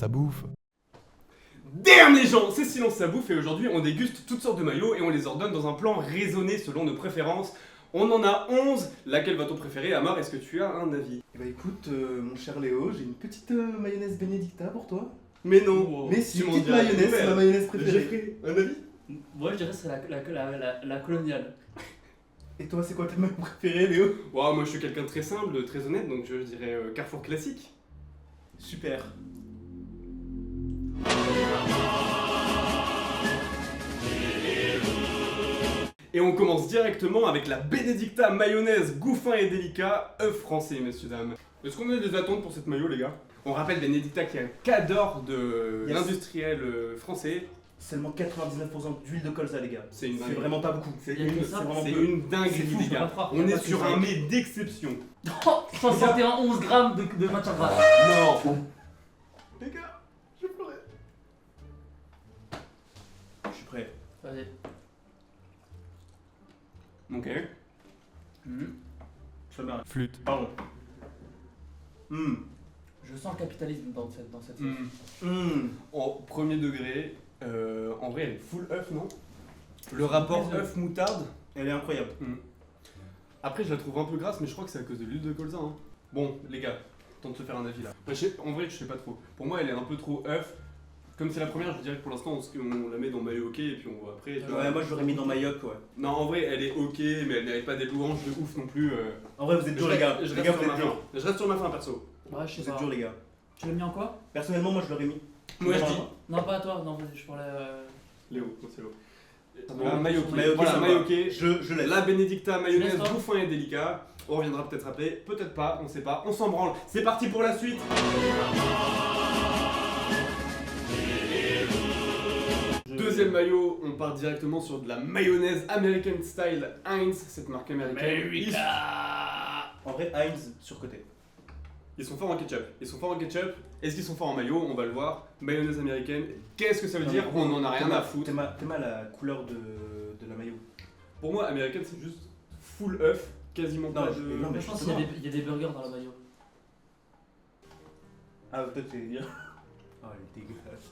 ça bouffe. Damn les gens, c'est Silence ça bouffe et aujourd'hui on déguste toutes sortes de maillots et on les ordonne dans un plan raisonné selon nos préférences. On en a 11, laquelle va ton préféré? Amar, est-ce que tu as un avis? Eh bah écoute, mon cher Léo, j'ai une petite mayonnaise Benedicta pour toi. Mais non, Mais c'est tu une m'en petite diras mayonnaise, une c'est ma nouvelle. mayonnaise préférée. Jeffrey, un avis? Moi je dirais que c'est la coloniale. Et toi, c'est quoi tes maillots préférés, Léo? Wow, moi je suis quelqu'un de très simple, très honnête, donc je dirais Carrefour classique. Super. Et on commence directement avec la Benedicta mayonnaise, goût fin et délicat, œuf français, messieurs dames. Est-ce qu'on a des attentes pour cette maillot, les gars? On rappelle Benedicta qui est un cadre de Yes. l'industriel français. Seulement 99% d'huile de colza, les gars. C'est une C'est dinguerie. vraiment pas beaucoup. C'est Il y a une, que ça. c'est vraiment c'est peu. une dinguerie, C'est fou, les je peux gars. pas croire. On Y a est pas que sur ça. un mets d'exception. 171 grammes de matière grasse. Non. Les gars, je pleurais. Je suis prêt. Vas-y. Ok. Je fais bien. Flûte. Pardon. Je sens le capitalisme dans cette sauce. En premier degré, en vrai, elle est full œuf, non? Le rapport Très œuf. œuf-moutarde. Elle est incroyable. Après, je la trouve un peu grasse, mais je crois que c'est à cause de l'huile de colza. Hein. Bon, les gars, tente de se faire un avis là. En vrai, je sais pas trop. Pour moi, elle est un peu trop œuf. Comme c'est la première, je dirais que pour l'instant, on la met dans maillot ok et puis on voit après. tu vois. Ouais, moi je l'aurais mis dans ma yoke, ouais. Non, en vrai, elle est ok, mais elle mérite pas des louanges de ouf non plus. En vrai, vous êtes durs, les gars. Je Les reste gars, sur vous ma êtes fin. durs. Je reste sur ma fin, perso. Ouais, je sais Vous êtes pas. durs, les gars. Tu l'as mis en quoi? Personnellement, moi je l'aurais mis. Moi, je dis. Non, pas à toi. Non, vas-y, je parlais. Léo, moi, c'est Léo. va. Maillot ok. Maillot ok, Voilà, ça me maillot va. ok. Je laisse. La Benedicta mayonnaise, Tu laisses, toi goût fin et délicat. On reviendra peut-être après, peut-être pas, on sait pas, on s'en branle. C'est parti pour la suite. Deuxième maillot, on part directement sur de la mayonnaise American Style Heinz, cette marque américaine. En vrai, Heinz surcoté. Ils sont forts en ketchup. Ils sont forts en ketchup. Est-ce qu'ils sont forts en maillot? On va le voir. Mayonnaise américaine. Qu'est-ce que ça veut dire? On en a rien à foutre. T'aimes la couleur de la maillot. Pour moi, américaine, c'est juste full œuf, quasiment Non, pas je- de. non, mais Je pense qu'il y a des burgers dans la maillot. Ah, peut-être c'est dire. Oh, elle est dégueulasse.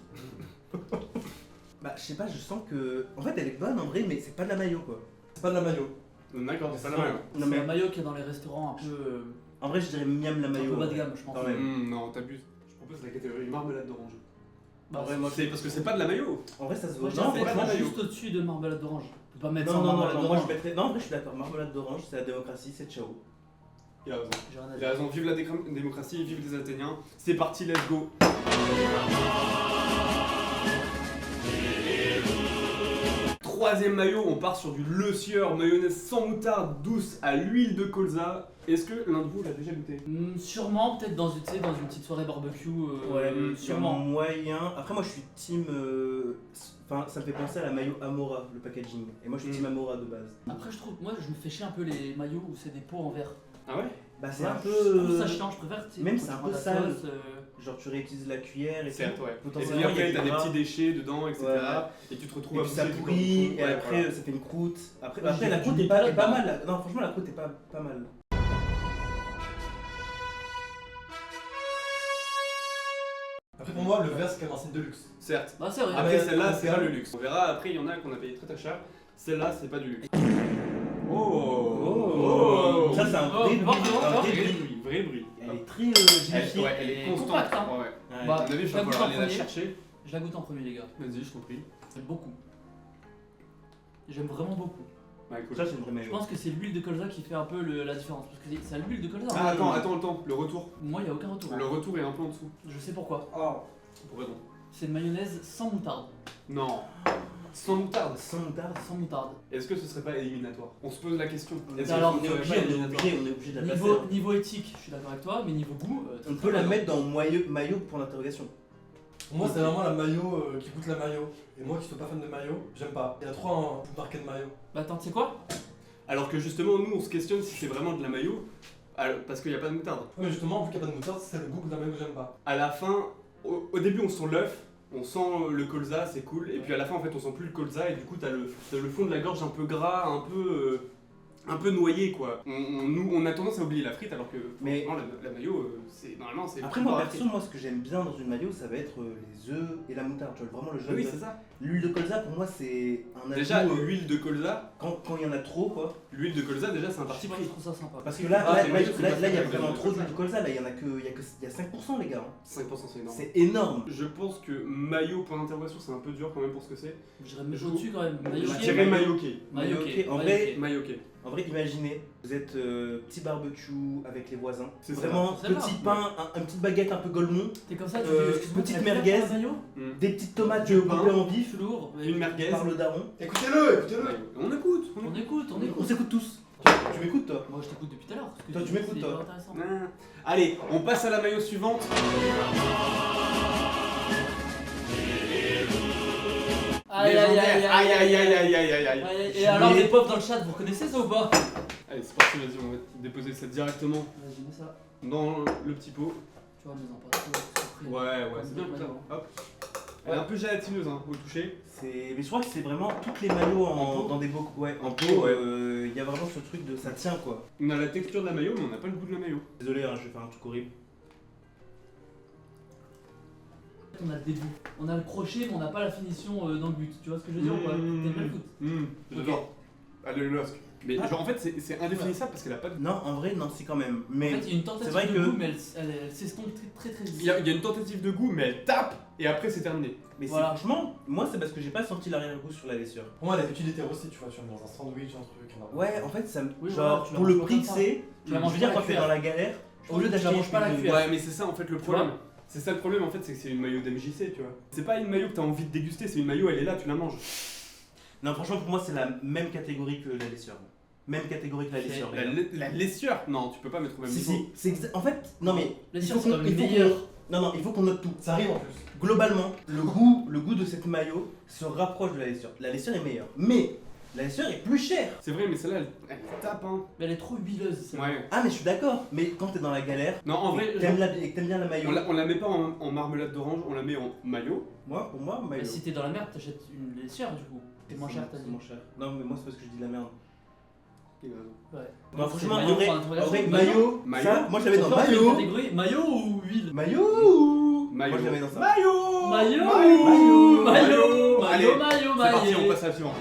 Bah, je sais pas, je sens que. En fait, elle est bonne en vrai, mais c'est pas de la maillot quoi. C'est pas de la maillot. D'accord, c'est pas la Non, maillot. non, C'est mais la maillot qu'il y a dans les restaurants un peu. en vrai, je dirais miam la Un maillot. peu bas de gamme, je pense. Quand même. Non, t'abuses. Je propose la catégorie marmelade d'orange. Bah, Ouais, moi, C'est parce que c'est pas de la maillot. En vrai, ça se Moi, voit. je Non, dirais c'est pas de la peut-être maillot. juste au-dessus de marmelade d'orange. On peut pas mettre Non, ça en non, non, marmelade non, moi je d'orange. mettrais. Non, en vrai, je suis d'accord. Marmelade d'orange, c'est la démocratie, c'est ciao. Il a raison. J'ai rien à Il a dire. raison. Vive la démocratie, vive les Athéniens. C'est parti, let's go. Troisième maillot, on part sur du Le Sieur, mayonnaise sans moutarde, douce à l'huile de colza. Est-ce que l'un de vous l'a déjà goûté? Sûrement, peut-être dans une, tu sais, dans une petite soirée barbecue. Sûrement. Moyen. Après, moi je suis team. Enfin, ça me fait penser à la maillot Amora, le packaging. Et moi je suis team Amora de base. Après, je trouve, moi, je me fais chier un peu les maillots où c'est des pots en verre. Ah ouais? Bah, c'est Ouais, un Je trouve peu. ça chiant, je préfère. tu sais, Même quand c'est un tu peu prends la sale. sauce, Genre, tu réutilises la cuillère et Certes, tout. ouais. Et puis Potentiellement, il y a après, du t'as des gras. petits déchets dedans, etc. Ouais. Et tu te retrouves Et à puis ça bouffer du pourrit, corps. et Ouais, après voilà. ça fait une croûte. Après, Ouais, après j'ai la du croûte est Nutella pas dedans. mal. Non, franchement, la croûte est pas mal. Après, pour moi, le verre, c'est quand même un signe de luxe. Certes. Bah, c'est vrai. Après, mais- celle-là, c'est mais- pas le luxe. On verra, après, il y en a qu'on a payé très très cher. Celle-là, c'est pas du luxe. Oh. Ça, c'est un vrai Oh, bruit. oh, Un oh, vrai Vrai bruit. bruit, vrai bruit. Elle est très Elle, gélifiée. ouais, elle est Et constante. compacte, hein. Ouais, ouais. Ouais. Bah, À mon avis, je va la goûte falloir en aller la premier. chercher. Je la goûte en premier, les gars. Vas-y, je t'en prie. J'aime beaucoup. J'aime vraiment beaucoup. Ouais, cool. Ça, c'est une vraie Je maillot. pense que c'est l'huile de colza qui fait un peu la différence. Parce que c'est à l'huile de colza. Ah, hein. attends, le retour. Moi, il n'y a aucun retour. Le retour est un peu en dessous. Je sais pourquoi. Pourquoi non? C'est une mayonnaise sans moutarde. Non. Sans moutarde. Sans moutarde. Sans moutarde. Est-ce que ce serait pas éliminatoire? On se pose la question. Est-ce Alors, que ce on est serait obligé, pas on est éliminatoire? obligé de la placer. Niveau éthique, je suis d'accord avec toi, mais niveau goût, On peut la mettre dans maillot pour l'interrogation. Pour moi, c'est vraiment la maillot qui goûte la maillot. Et moi qui suis pas fan de maillot, j'aime pas. Il y a trop un marqué de maillot. Bah attends, tu sais quoi? Alors que justement, nous, on se questionne si c'est vraiment de la maillot. Parce qu'il n'y a pas de moutarde. Ouais, mais justement, vu qu'il n'y a pas de moutarde, c'est le goût de la maillot que j'aime pas. À la fin, au début, on sent l'œuf. On sent le colza, c'est cool. Et puis à la fin, en fait, on sent plus le colza. Et du coup, t'as le fond de la gorge un peu gras, un peu. un peu noyé quoi. On a tendance à oublier la frite alors que Mais- franchement, la mayo, normalement c'est. Après, moi, perso, moi, ce que j'aime bien dans une mayo, ça va être les œufs et la moutarde. Tu vois, vraiment le jaune. Oui, d'œuf. c'est ça. L'huile de colza, pour moi, c'est un ajout. Déjà, l'huile de colza, Quand il y en a trop, quoi. l'huile de colza, déjà c'est un Je parti sais pas, pris. je trouve ça sympa. Parce que là, Ah, là, c'est là, magique, c'est là, pas il y a fait vraiment avec trop le d'huile de colza. Là, il y a 5%, les gars. 5% c'est énorme. C'est énorme. Je pense que mayo, point d'interrogation, c'est un peu dur quand même pour ce que c'est. Je dirais au-dessus quand même. Mayo Je Je ok. dirais mayoké. Mayo ok. En Mayo vrai, ok. Mayoké. En vrai, imaginez, vous êtes petit barbecue avec les voisins. C'est ça. Vraiment, C'est petit ça. pain, une petite baguette un peu golemon, T'es comme ça, tu petite tu as fait merguez. pour le maillot des petites tomates Du pain. coupées en vif, Lourd. Une merguez. par le daron. Écoutez-le, écoutez-le. On écoute. On écoute, on On écoute. s'écoute tous. Tu m'écoutes, toi? Moi je t'écoute depuis tout à l'heure. parce que Toi, tu m'écoutes, c'est toi. hyper intéressant. Allez, on passe à la maillot suivante. Aïe aïe aïe aïe aïe aïe aïe aïe. Et alors les pauvres dans le chat, vous connaissez ça ou pas? Allez, c'est parti, vas-y, on va déposer ça directement Vas-y, mets ça. dans le petit pot. Tu vois, mais en pas trop. Ouais, c'est bien comme ça. Hop. Elle est un peu gélatineuse hein, au toucher. Mais je crois que c'est vraiment toutes les maillots En pot dans des bocaux. Ouais, en pot, pot, ouais. il y a vraiment ce truc de ça tient quoi. On a la texture de la maillot, mais on n'a pas le goût de la maillot. Désolé, hein, je vais faire un truc horrible. On a le début. On a le crochet, mais on n'a pas la finition dans le but. Tu vois ce que je veux dire ou pas? T'aimes bien le foot? J'adore. Allez, le losque. Mais Ah. genre, en fait, c'est indéfinissable parce qu'elle a pas de. Non, en vrai, non, c'est quand même. En Mais fait, il y a une tentative c'est vrai de que- goût, mais elle s'estompe très vite. Il y a une tentative de goût, mais elle tape et après c'est terminé. Mais Voilà. franchement, moi c'est parce que j'ai pas senti l'arrière-goût sur la laissure. Pour moi, elle est utilitaire aussi, tu vois, tu vois, dans un sandwich, un truc. Ouais, en fait, ça me. Oui, genre, voilà, tu la pour le manges pas prix comme que ça. c'est, Tu la je manges veux pas dire, à quand la t'es cuillère. dans la galère, au lieu Tu la d'acheter manges pas à la une- cuillère. Ouais, mais c'est ça en fait le Tu problème. vois C'est ça le problème en fait, c'est que c'est une maillot d'MJC, tu vois. C'est pas une maillot que t'as envie de déguster, c'est une maillot, elle est là, tu la manges. Non, franchement, pour moi, c'est la même catégorie que la laissure. Même catégorie que la laissure. La laissure Non, tu peux pas mettre au même Si, niveau. si, en fait, non mais. La il laissure, faut c'est qu'on- comme il le faut qu'on- meilleur. Non, il faut qu'on note tout. Ça arrive en plus. Globalement, le goût de cette maillot se rapproche de la laissure. La laissure est meilleure. Mais la laissure est plus chère. C'est vrai, mais celle-là, elle tape, hein. Mais elle est trop huileuse. celle-là. Ouais. Ah, mais je suis d'accord. Mais quand t'es dans la galère, Non, en vrai, et que t'aimes bien la maillot. on la met pas en marmelade d'orange, on la met en maillot. Pour moi, Mais maillot. si t'es dans la merde, t'achètes une laitière du coup. C'est moins cher, t'as C'est dit. moins cher. Non, mais moi, c'est parce que je dis de la merde. Il a raison. Ouais. Non, Donc, franchement, c'est en maillot vrai, pour l'interrogation. maillot, Maillot. ça, moi je l'avais dans On peut faire une maillot. catégorie maillot ou huile? Maillot. Maillot. Moi je l'avais dans ça. Maillot Maillot Maillot Allez, maillot, C'est parti, on maillot. passe à la suivante.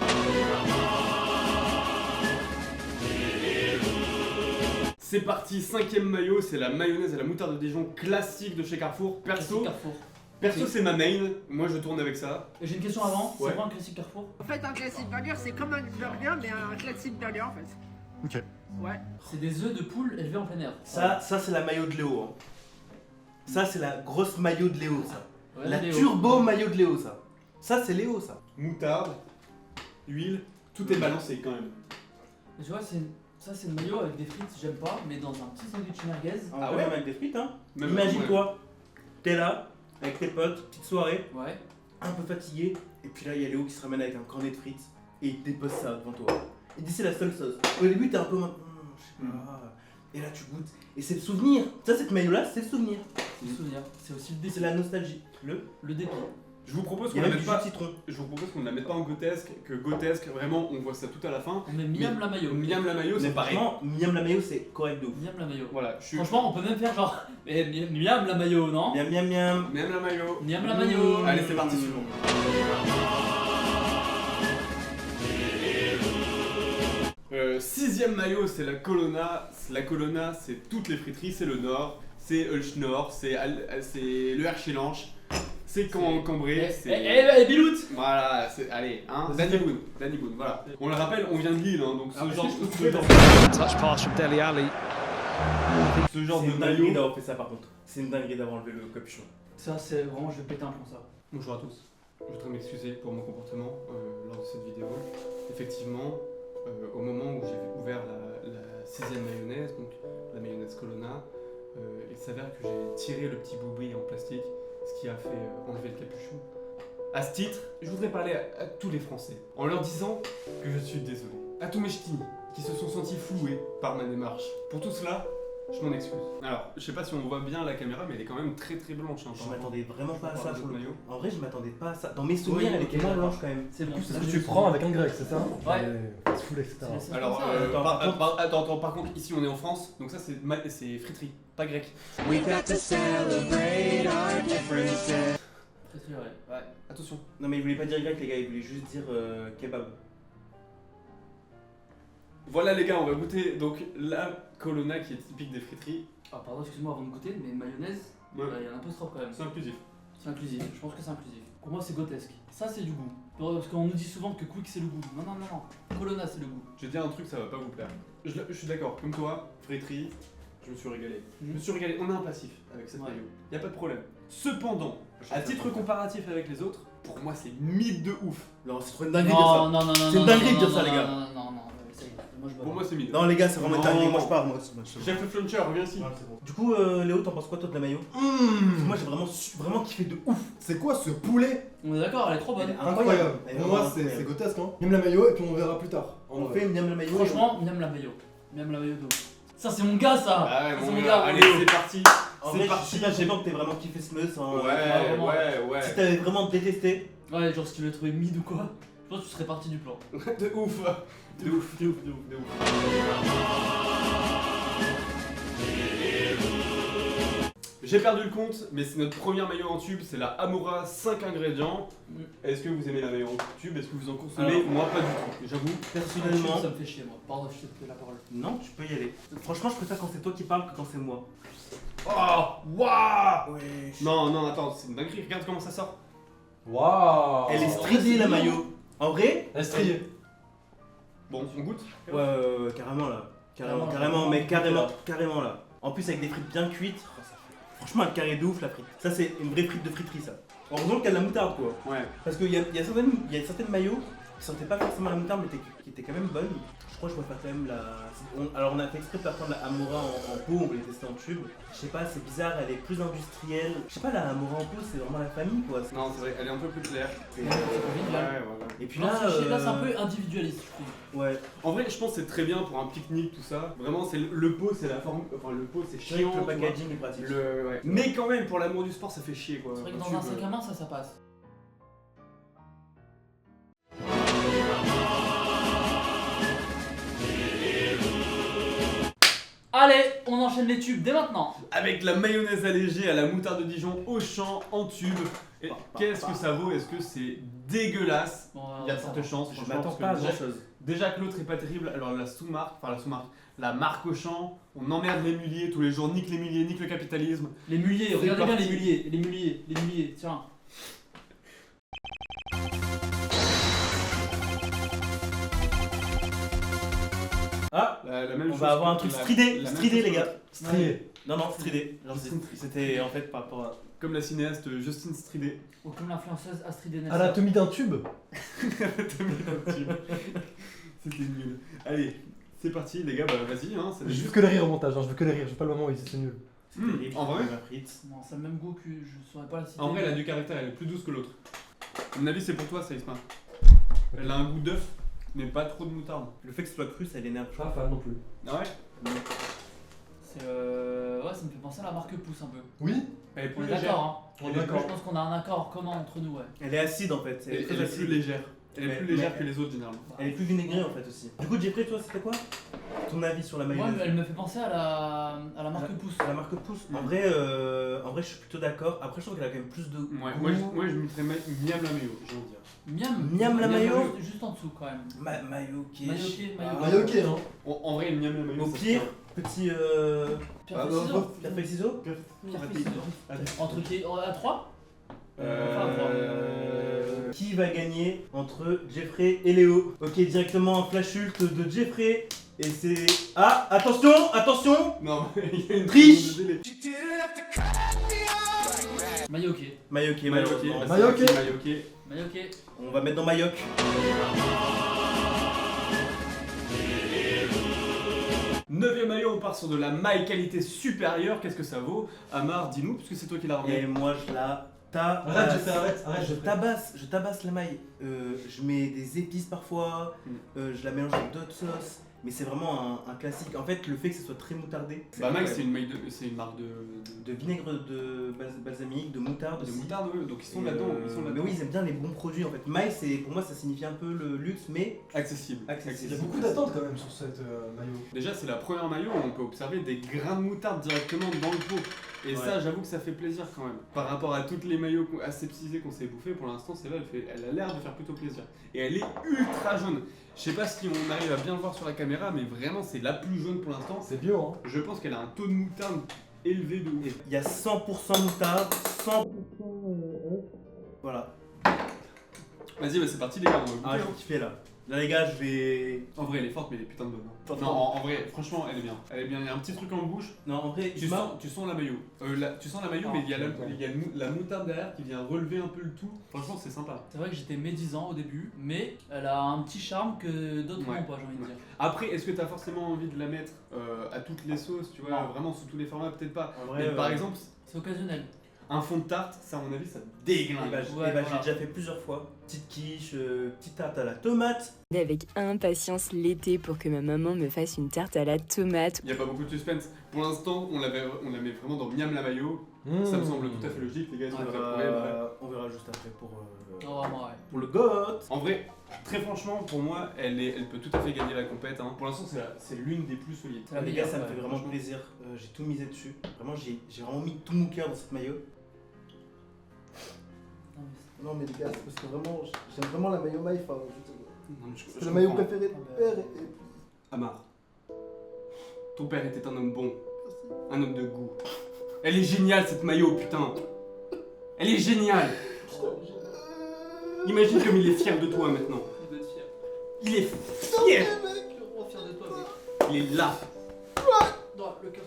C'est parti, cinquième maillot, c'est la mayonnaise et la moutarde de Dijon classique de chez Carrefour. Classique Carrefour. Perso c'est ma main, moi je tourne avec ça. Et j'ai une question avant, Ouais. c'est quoi un classique Carrefour? En fait, un classique burger, c'est comme un burger, mais un classique burger en fait. Ok. Ouais. C'est des œufs de poule élevés en plein air. Ça c'est la maillot de Léo. Hein. Ça, c'est la grosse maillot de Léo, ça. Ouais, La Léo. turbo maillot de Léo, ça. Ça, c'est Léo, ça. Moutarde, huile, tout est balancé quand même. Mais tu vois, ça c'est le maillot avec des frites, j'aime pas, mais dans un petit sandwich merguez. Ah ouais, avec des frites, hein. Même Imagine-toi, t'es là, avec tes potes, petite soirée, Ouais. un peu fatigué, et puis là, il y a Léo qui se ramène avec un cornet de frites, et il te dépose ça devant toi. Il dit c'est la seule sauce. Au début, t'es un peu je sais pas. Et là, tu goûtes. Et c'est le souvenir. Ça, cette maillot-là, c'est le souvenir. C'est le souvenir. C'est aussi le C'est dépit. la nostalgie. Le dépit. Je vous propose Il y qu'on a la même mette du jus pas. de citron. Je vous propose qu'on ne la mette pas en grotesque, que grotesque, vraiment on voit ça tout à la fin. On met miam la maillot. Miam la maillot, c'est Mais pareil. franchement, miam la maillot, c'est correct de ouf. Miam la maillot. Voilà, je suis. Franchement, on peut même faire genre. Miam la maillot, non? Miam, miam, miam. Miam la maillot. Miam la maillot. Allez, c'est parti, suivant. Sixième maillot, c'est la Colonna. La Colonna, c'est toutes les friteries, c'est le Nord, c'est Ulchnor, c'est le Herchélanche, c'est Cambrai, c'est. Eh, Bilout! Voilà, allez, hein, Danny Boone, voilà. On le rappelle, on vient de Lille, hein, donc Ah, ce genre Touch pass from Dele Alli. ce genre C'est de une dinguerie maillot. d'avoir fait ça par contre. C'est une dinguerie d'avoir enlevé le capuchon. Ça, c'est vraiment, je vais péter un plomb ça. Bonjour à tous. Je voudrais m'excuser pour mon comportement lors de cette vidéo. Effectivement, au moment où j'ai ouvert la sixième mayonnaise, donc la mayonnaise Colonna, il s'avère que j'ai tiré le petit boubouille en plastique, ce qui a fait enlever le capuchon. À ce titre, je voudrais parler à tous les Français en leur disant que je suis désolé. À tous mes ch'tis qui se sont sentis floués par ma démarche. Pour tout cela, Je m'en excuse. Alors, je sais pas si on voit bien la caméra, mais elle est quand même très très blanche. Hein, Je par rapport- m'attendais vraiment pas à par ça rapport pour aux le maillots. coup. En vrai, je m'attendais pas à ça. Dans mes souvenirs, Oui, elle ok, était moins d'accord. blanche quand même. C'est bon. C'est ce là, que je tu prends avec un grec, c'est ça? Ouais. Fast food, etc. C'est Alors, comme ça, attends, par contre, ici on est en France, donc ça c'est friterie, pas grec. We got to celebrate our differences. Très très vrai. Ouais. Attention. Non, mais il voulait pas dire grec, les gars, il voulait juste dire kebab. Voilà les gars, on va goûter donc la colonna qui est typique des friteries. Ah, pardon, excuse-moi avant de goûter, mais mayonnaise, il Ouais. y a un peu trop quand même. C'est inclusif. C'est inclusif, je pense que c'est inclusif. Pour moi, c'est grotesque. Ça, c'est du goût. Parce qu'on nous dit souvent que Quick, c'est le goût. Non, non, non, non. Colonna, c'est le goût. Je vais dire un truc, ça va pas vous plaire. Je suis d'accord, comme toi, friterie, je me suis régalé. Je me suis régalé, on a un passif avec cette Ouais. maillot, y a pas de problème. Cependant, à titre comparatif avec les autres, pour moi c'est mythe de ouf. Non, c'est trop une dinguerie de Non, dire ça. non, non, non. C'est une non, dinguerie de non, dire non, ça, les non, gars. Non, non, non, non, ça y est. Moi, je Pour moi c'est mythe. Non, les gars, c'est vraiment une Non. dinguerie. Moi, je pars, moi. Chef Fluncher, reviens ici. Du coup, Léo, t'en penses quoi, toi, de la maillot? Moi, j'ai vraiment kiffé de ouf. C'est quoi ce poulet? On est d'accord, elle est trop bonne. Elle est Incroyable. Elle est Pour vraiment moi, c'est incroyable. grotesque, hein. Même la maillot, et puis on verra plus tard. En On vrai. fait une miam la maillot. Franchement, miam la maillot. Miam la maillot de ouf. Ça, c'est mon gars, ça. Ah ouais, C'est mon mon gars, gars, allez, Léo. c'est parti. En C'est vrai, je parti. suis super content que t'aies vraiment kiffé ce meuse. Hein. vraiment. ouais. Si t'avais vraiment détesté, Ouais, genre si tu l'avais trouvé mid ou quoi, je pense que tu serais parti du plan. De ouf. De ouf, de ouf, de ouf, de ouf. J'ai perdu le compte, mais c'est notre première maillot en tube, c'est la Amora 5 ingrédients. Mm. Est-ce que vous aimez la maillot en tube? Est-ce que vous en consommez? Alors- Moi pas du tout, j'avoue. personnellement. Ça me fait chier, moi. Pardon, je t'ai pris la parole. Non, tu peux y aller. Franchement, je préfère quand c'est toi qui parles que quand c'est moi. Oh, waouh! Ouais. Non, non, attends, c'est une dinguerie, regarde comment ça sort. Waouh. Elle est Ouais, stridée c'est la mignon. maillot. En vrai, Elle est striée. Bon, on goûte? ouais, carrément là. Carrément, Carrément, mais carrément. carrément là. En plus, avec des frites bien cuites. Franchement, elle carré de ouf la frite. Ça, c'est une vraie frite de friterie, ça. Heureusement qu'il y a de la moutarde, quoi. Ouais. Parce qu'il y a certaines maillots qui sentaient pas forcément la moutarde, mais qui étaient quand même bonnes. Je crois que je préfère quand même la. Alors, on a fait exprès de faire prendre la Amora en pot, on voulait tester en tube. Je sais pas, c'est bizarre, elle est plus industrielle. Je sais pas, la Amora en pot, c'est vraiment la famille, quoi. Non, c'est vrai, elle est un peu plus claire. C'est- C'est convivial. voilà. Et puis Non, là, là, c'est un peu individualiste, je trouve. Ouais, En vrai, je pense que c'est très bien pour un pique-nique, tout ça. Vraiment, c'est le pot, c'est la forme. Enfin, le pot, c'est je dirais chiant. que le tu vois. packaging est pratique. Ouais. Mais quand même, pour l'amour du sport, ça fait chier quoi. C'est vrai que Un dans tube, un sac à main, ça passe. Allez, on enchaîne les tubes dès maintenant. Avec la mayonnaise allégée à la moutarde de Dijon au champ en tube. Et qu'est-ce que ça vaut? Est-ce que c'est dégueulasse? Bon, Il y a ça fortes va. chances. Je franchement, m'attends parce pas à que grand chose. déjà que l'autre est pas terrible, alors la marque au champ, on emmerde les muliers tous les jours, nique les muliers, nique le capitalisme. Les muliers, C'est regardez bien parti. les muliers, tiens. Ah, La même on chose va avoir que un truc la- stridé, la même stridé chose les que gars. l'autre. Striée. Non, non, stridé. Genre, c'était en fait par rapport à. Comme la cinéaste Justine Stridé. Ou comme l'influenceuse Astrid Enessa. Anatomie d'un tube. C'était nul. Allez, c'est parti les gars, bah vas-y hein. Je veux que les rires au montage, hein. Je veux que les rires. Je veux pas le moment où c'est nul. C'était terrible, en vrai la frite. Non, ça a le même goût que je saurais pas la citer. En vrai, elle a du caractère, elle est plus douce que l'autre. À mon avis, c'est pour toi, ça, Isma. Elle a un goût d'œuf, mais pas trop de moutarde. Le fait que ce soit cru, ça l'énerve. Pas fan non plus. Ah ouais? C'est ouais, ça me fait penser à la marque Pouce un peu. Oui. Elle est On plus est légère. d'accord, hein. On est Je d'accord. pense qu'on a un accord commun entre nous, ouais. Elle est acide en fait. Elle est très plus acide. légère. Elle est Mais- plus légère mais- que les autres, généralement. Elle est plus vinaigrée en fait aussi. Du coup, Jeffrey, toi, c'était quoi ton avis sur la Moi, mayonnaise? elle me fait penser à la marque Pouce. La marque Pouce. Mm. En vrai, je suis plutôt d'accord. Après, je trouve qu'elle a quand même plus de. Ouais, goût. moi, je mettrais miam la mayo, j'ai envie de dire. Miam. Miam la mayo. Juste en dessous quand même. Mayo qui Mayo, ok, mayo. Ah, Maillot ok, hein. En vrai, miam la mayo. Au ça se pire, tient. petit. Pierre, Ah, feuille, bah, ciseaux. Pierre feuille ciseaux. Pierre, feuille, ciseaux. Allez. Entre qui à 3 Qui va gagner entre Jeffrey et Léo? Ok, directement un flash ult de Jeffrey. Et c'est. Ah, attention, attention! Non, il y a une Triche. seconde de délai. Mayo, ok. Mayo qui est Mayo, ok. malheureusement. Bah, Mayo, c'est ok. parti, Mayo, ok. Mayo, ok. On va mettre dans Mayoc. Neuvième maillot, on part sur de la maille qualité supérieure. Qu'est-ce que ça vaut? Amar, dis-nous, puisque c'est toi qui l'as Et ramené. moi je la tabasse. Arrête, Jeffrey, arrête, Je tabasse la maille. Je mets des épices parfois. Je la mélange avec d'autres sauces. mais c'est vraiment un classique. En fait, le fait que ce soit très moutardé. Bah Maille, incroyable. c'est une marque de De vinaigre de balsamique, de moutarde de aussi. moutarde, ouais, donc ils sont Et, là-dedans. mais oui, ils aiment bien les bons produits en fait. Maille, pour moi, ça signifie un peu le luxe, mais Accessible. accessible. Il y a beaucoup d'attentes quand même sur cette maillot. Déjà, c'est la première maillot où on peut observer des grains de moutarde directement dans le pot. Et Ouais. ça, j'avoue que ça fait plaisir quand même. Par rapport à toutes les maillots aseptisés qu'on s'est bouffés, pour l'instant, celle-là, elle a l'air de faire plutôt plaisir. Et elle est ultra jaune. Je sais pas si on arrive à bien le voir sur la caméra, mais vraiment, c'est la plus jaune pour l'instant. C'est bio, hein. Je pense qu'elle a un taux de moutarde élevé de ouf. Et il y a 100% moutarde, 100%. Voilà. Vas-y, bah c'est parti les gars, on va goûter, Ah, hein. j'ai kiffé là. Là, les gars, je vais. En vrai, elle est forte, mais elle est putain de bonne. hein. Pas Non, trop. en vrai, franchement, elle est bien. Elle est bien. Il y a un petit truc en bouche. Non, en vrai, Tu sens la maillot. Tu sens la maillot, Ah, mais il y a la moutarde derrière qui vient relever un peu le tout. Franchement, c'est sympa. C'est vrai que j'étais médisant au début, mais elle a un petit charme que d'autres Ouais. n'ont pas, j'ai envie de dire. Après, est-ce que tu as forcément envie de la mettre à toutes les sauces, tu vois, Non. vraiment sous tous les formats, peut-être pas. En vrai, Mais par exemple, C'est occasionnel. un fond de tarte, ça à mon avis, ça eh déglingue. bah, Ouais, j'ai voilà. déjà fait plusieurs fois. Petite quiche, petite tarte à la tomate. Avec impatience l'été pour que ma maman me fasse une tarte à la tomate. Il n'y a pas beaucoup de suspense. Pour l'instant, on la met vraiment dans Miam la maillot. Ça me semble tout à fait logique, les gars. On si vous verra, avez trouvé, bah, on verra juste après pour Vraiment, ouais. le goth. En vrai, très franchement, pour moi, elle peut tout à fait gagner la compète. Hein. Pour l'instant, c'est l'une des plus solides. C'est la Les meilleure, gars, ça me ouais, fait vraiment franchement. plaisir. J'ai tout misé dessus. Vraiment, j'ai vraiment mis tout mon cœur dans cette maillot. Non, mais Non mais les gars, c'est parce que vraiment, j'aime vraiment la maillot maille. Enfin, Non, mais je c'est le comprends. maillot préféré de mon père et Amar, ton père était un homme bon, un homme de goût. Elle est géniale cette maillot, putain. Elle est géniale. Imagine comme il est fier de toi maintenant. il doit être fier. Il est fier. Trop fier de toi, mec. Il est là. Droit, le cœur.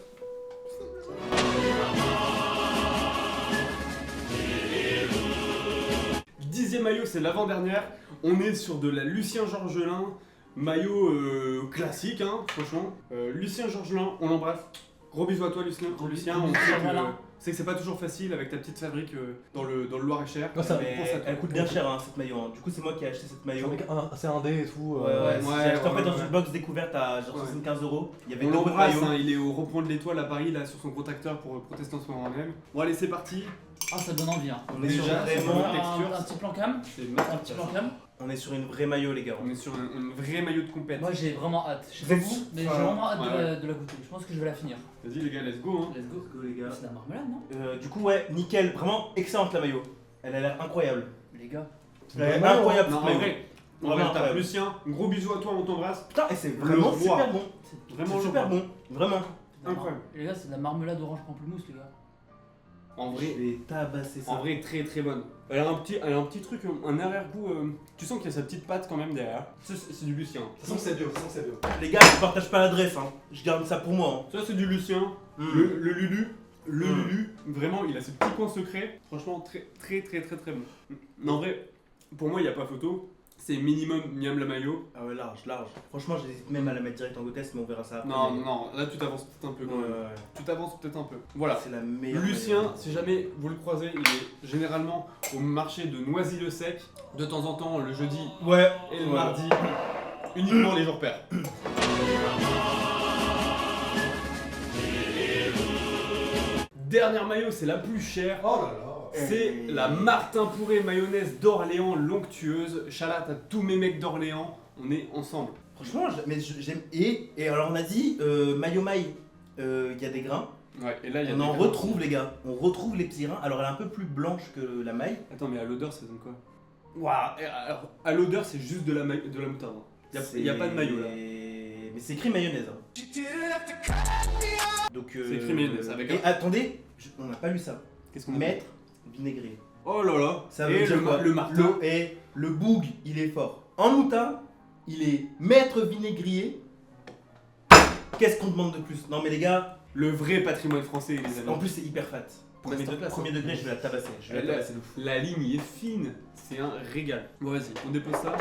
10e maillot, c'est l'avant-dernière. On est sur de la Lucien Georgelin. Maillot classique, hein, franchement. Lucien Georgelin, on l'embrasse. Gros bisous à toi, Lucien. Lucien, on sait que c'est pas toujours facile avec ta petite fabrique dans le Loir-et-Cher. Non, ça, Mais pense à toi. elle coûte bien cher hein, cette maillot. Hein. Du coup, c'est moi qui ai acheté cette maillot. c'est un dé et tout. Ouais, ouais, j'ai acheté en fait dans ouais. une box découverte à genre Ouais. 75 €. Il y avait On deux beaux l'embrasse, maillots. hein, il est au rond-point de l'Étoile à Paris, là, sur son gros tracteur pour protester en ce moment même. Bon, allez, c'est parti. Ah, ça donne envie, hein. On est sur Déjà, vraiment, la texture, un petit plan cam. C'est Un petit plan cam. on est sur une vraie maillot les gars. On est sur un vrai maillot de compète. Moi, j'ai vraiment hâte. Je sais Vous pas êtes vous, mais j'ai enfin, vraiment hâte ouais. de la goûter. Je pense que je vais la finir. Vas-y, les gars, let's go. Hein. Let's go. Let's go les gars. C'est de la marmelade, non Du coup ouais, nickel, vraiment excellente la maillot. Elle a l'air incroyable. Les gars. Elle a l'air incroyable Non, cette en maillot. vrai, on Vraiment va tape incroyable. Lucien. Gros bisous à toi, on t'embrasse. Putain, et c'est Le vraiment roi. super bon. Vraiment C'est super bon, vraiment. Incroyable. Les gars, c'est de la marmelade orange pamplemousse, les gars. En Je vrai, vais tabasser ça. en vrai, très très bonne. Elle a un petit truc, un arrière-goût. Tu sens qu'il y a sa petite patte quand même derrière. Ça, c'est du Lucien. Ça sent que c'est bio, ça sent que c'est bio. Les gars, je partage pas l'adresse, hein. Je garde ça pour moi. Ça, c'est du Lucien. Hein. Le Lulu. Le Mm. Lulu, vraiment, il a ses petits coins secrets. Franchement, très très très très très bon. Mais en vrai, pour moi, il n'y a pas photo. C'est minimum Miam la maillot. Ah ouais, large, large. Franchement, j'hésite même à la mettre direct en hôtesse, mais on verra ça après. Non, mais- non, là tu t'avances peut-être un peu quand Ouais, même. ouais, Tu t'avances peut-être un peu. ouais. Voilà. C'est la meilleure. Lucien, maillot. si jamais vous le croisez, il est généralement au marché de Noisy-le-Sec. De temps en temps, le jeudi Ouais. et le Ouais. mardi. Uniquement les jours pairs. Dernière maillot, c'est la plus chère. Oh là là. C'est la Martin Pourré mayonnaise d'Orléans l'onctueuse. Shout-out à tous mes mecs d'Orléans. On est ensemble. Franchement, j'aime. Et alors, on a dit, maillot maille, il y a des grains. Ouais, et là il y a On des en grains. retrouve, les gars. On retrouve les petits grains. Alors, elle est un peu plus blanche que la maille. Attends, mais à l'odeur, ça donne quoi? Waouh! Alors, à l'odeur, c'est juste de la moutarde. Il y a pas de maillot là. Mais c'est écrit mayonnaise. hein. Donc, C'est écrit mayonnaise, avec Et un- attendez, on n'a pas lu ça. Qu'est-ce qu'on a? Maître vinaigré. Oh là là! Ça veut Et dire quoi le marteau. Le boug, il est fort. En moutarde, il est maître vinaigrier. Qu'est-ce qu'on demande de plus? Non mais les gars, Le vrai patrimoine français, les amis. en plus c'est hyper fat. Premier, Masterclass, premier hein. degré, je vais la tabasser. Je vais Elle la a- tabasser de fou. La ligne est fine, c'est un régal. Bon, vas-y, on dépose ça.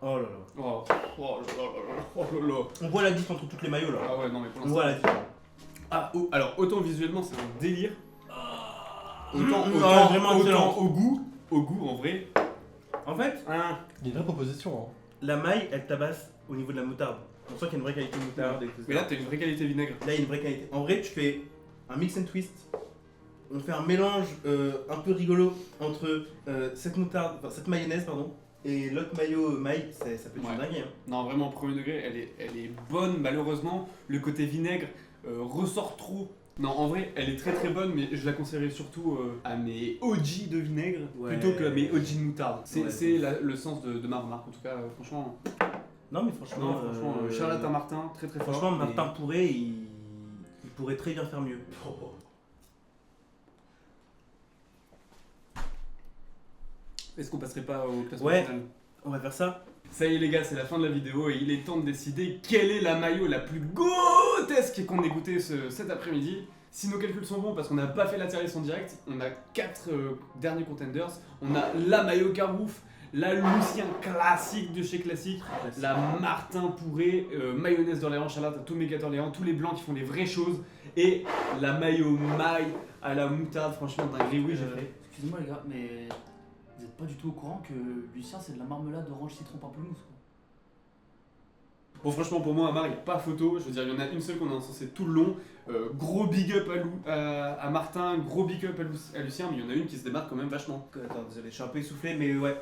Oh là là. Oh, oh là là là là, oh là là. On voit la diff entre toutes les maillots là. Ah ouais, non, mais pour On l'instant. voit la diff. Ah, alors, autant visuellement, c'est un délire. Autant, Mmh, autant, ouais, vraiment autant excellent. au goût, en vrai. En fait, Hein. Il y a une vraie proposition. Hein. la maille, elle tabasse au niveau de la moutarde. On sent qu'il y a une vraie qualité de moutarde et tout ça. Mais là, t'as une vraie qualité vinaigre. Là, il y a une vraie qualité. En vrai, tu fais un mix and twist. On fait un mélange un peu rigolo entre cette moutarde, enfin, cette mayonnaise, pardon, et l'autre mayo maï. Ça peut être une dinguerie. Hein. Non, vraiment, au premier degré, elle est bonne. Malheureusement, le côté vinaigre ressort trop. Non, en vrai, elle est très très bonne, mais je la conseillerais surtout à mes OG de vinaigre plutôt que à mes OG de moutarde. C'est le sens de ma remarque, en tout cas, franchement. Non, mais franchement, Charlotte à Martin, très très fort. Franchement, Martin pourrait, il pourrait très bien faire mieux. Est-ce qu'on passerait pas au classement final ? On va faire ça. Ça y est les gars, c'est la fin de la vidéo et il est temps de décider quelle est la mayo la plus grotesque qu'on ait goûté cet après-midi. Si nos calculs sont bons, parce qu'on n'a pas fait la tier list en direct, on a 4 derniers contenders. On a la mayo Carouf, la Lucien classique de chez Classique, la Martin Pourré, mayonnaise d'Orléans, Charlotte à tous mes gars d'Orléans, tous les blancs qui font les vraies choses, et la mayo maille à la moutarde, franchement dinguerie, oui j'ai fait. Excusez-moi les gars, mais vous n'êtes pas du tout au courant que Lucien c'est de la marmelade orange citron pamplemousse quoi. Bon franchement pour moi Amar il n'y a pas photo, je veux dire il y en a une seule qu'on a encensée tout le long. Gros big up à Martin, gros big up à Lucien, mais il y en a une qui se démarque quand même vachement. Attends, désolé, je suis un peu essoufflé, mais ouais,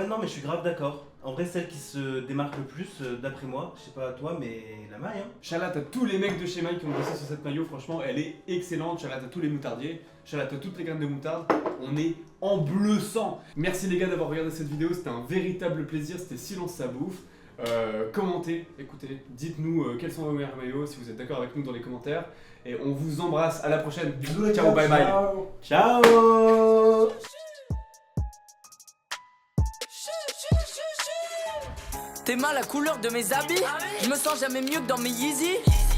non, mais je suis grave d'accord. En vrai, celle qui se démarque le plus, d'après moi, je sais pas toi, mais la maille, hein. Charlotte à tous les mecs de chez Maille qui ont bossé sur cette maillot, franchement elle est excellente. Charlotte à tous les moutardiers, Charlotte à toutes les graines de moutarde, on est en bleu sang. Merci les gars d'avoir regardé cette vidéo, c'était un véritable plaisir, c'était Silence ça bouffe. Commentez, écoutez, dites-nous quels sont vos meilleurs maillots, si vous êtes d'accord avec nous dans les commentaires. Et on vous embrasse, à la prochaine. Bisous les ciao, gars, bye bye. Ciao. T'es mal la couleur de mes habits. Je me sens jamais mieux que dans mes Yeezy.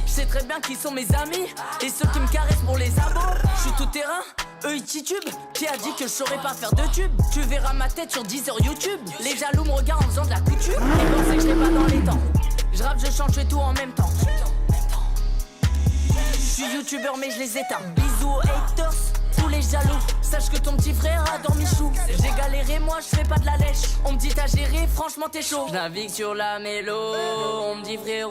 Je sais très bien qui sont mes amis et ceux qui me caressent pour les abos. Je suis tout terrain, eux ils titubent. Qui a dit que je saurais pas faire de tube? Tu verras ma tête sur 10 heures YouTube. Les jaloux me regardent en faisant de la couture. Ils pensaient que je l'ai pas dans les temps. Je rappe, je chante, je fais tout en même temps. Je suis youtubeur mais je les éteins. Bisous aux haters, tous les jaloux. Sache que ton petit frère a dormi chou. J'ai galéré, moi je fais pas de la lèche. On me dit t'as géré, franchement t'es chaud. Je navigue sur la mélo, on me dit frérot.